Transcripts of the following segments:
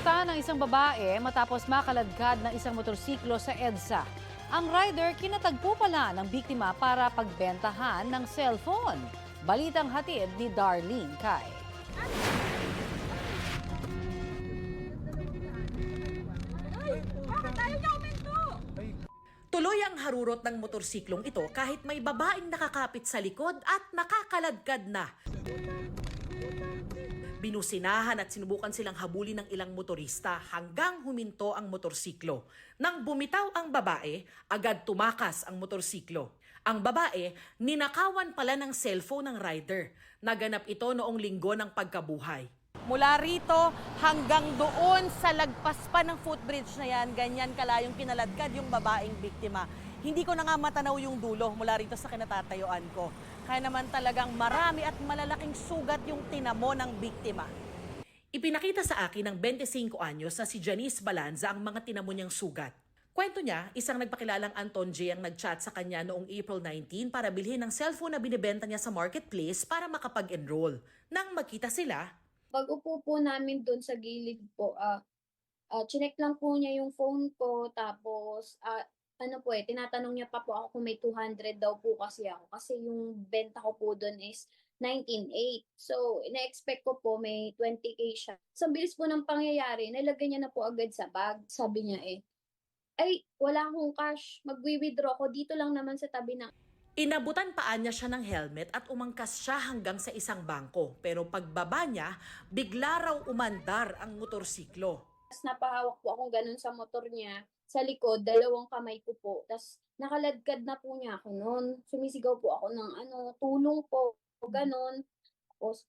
Nasugatan ng isang babae matapos makaladkad ng isang motorsiklo sa EDSA. Ang rider kinatagpo pala ng biktima para pagbentahan ng cellphone. Balitang hatid ni Darlene Kai. Tuloy ang harurot ng motorsiklong ito kahit may babaeng nakakapit sa likod at nakakaladkad na. Binusinahan at sinubukan silang habulin ng ilang motorista hanggang huminto ang motorsiklo. Nang bumitaw ang babae, agad tumakas ang motorsiklo. Ang babae, ninakawan pala ng cellphone ng rider. Naganap ito noong linggo ng pagkabuhay. Mula rito hanggang doon sa lagpas pa ng footbridge na yan, ganyan kalayong kinaladkad yung babaeng biktima. Hindi ko na nga matanaw yung dulo mula rito sa kinatatayuan ko. Kaya naman talagang marami at malalaking sugat yung tinamo ng biktima. Ipinakita sa akin ng 25 anyos na si Janice Balanza ang mga tinamo niyang sugat. Kwento niya, isang nagpakilalang Anton J. ang nagchat sa kanya noong April 19 para bilhin ng cellphone na binibenta niya sa marketplace para makapag-enroll. Nang magkita sila, pag-upo po namin doon sa gilid po, chinek lang po niya yung phone ko, tapos tinatanong niya pa po ako kung may 200 daw po kasi ako. Kasi yung benta ko po doon is 19.8. So, ina-expect ko po may 20K siya. Sa bilis po ng pangyayari, nilagay niya na po agad sa bag. Sabi niya ay, wala akong cash. Magwi-withdraw ko dito lang naman sa tabi ng... inabutan paan niya siya ng helmet at umangkas siya hanggang sa isang bangko. Pero pagbaba niya, bigla raw umandar ang motorsiklo. Tapos napahawak po akong ganun sa motor niya. Sa likod, dalawang kamay ko po. Tapos nakaladkad na po niya ako noon. Sumisigaw po ako ng tulong po, ganun. Tapos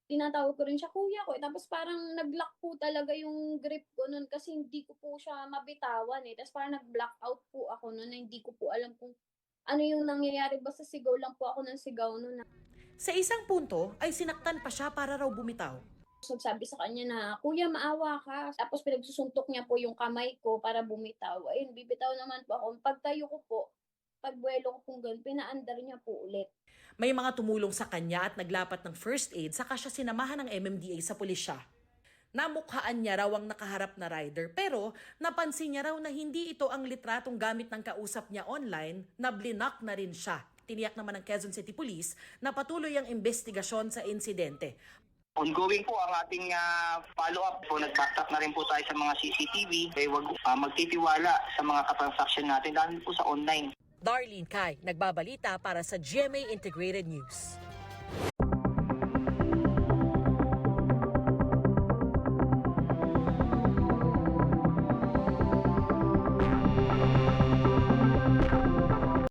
tinatawag ko rin siya, kuya ko. Tapos parang nag-lock po talaga yung grip ko noon kasi hindi ko po siya mabitawan eh. Tapos parang nag-blackout po ako noon na hindi ko po alam kung ano yung nangyayari. Basta sigaw lang po ako ng sigaw noon. Sa isang punto ay sinaktan pa siya para raw bumitaw. Sabi sa kanya na, kuya, maawa ka. Tapos pinagsusuntok niya po yung kamay ko para bumitaw. Ayun, bibitaw naman po ako. Pagtayo ko po, pagbuelo ko pong ganun, pinaandar niya po ulit. May mga tumulong sa kanya at naglapat ng first aid saka siya sinamahan ng MMDA sa pulisya. Namukhaan niya raw ang nakaharap na rider pero napansin niya raw na hindi ito ang litratong gamit ng kausap niya online na blinak na rin siya. Tiniyak naman ng Quezon City Police na patuloy ang investigasyon sa insidente. Ongoing po ang ating follow-up po. Nag-backtrack na rin po tayo sa mga CCTV. Huwag magtitiwala sa mga katransaksyon natin dahil po sa online. Darlene Kai, nagbabalita para sa GMA Integrated News.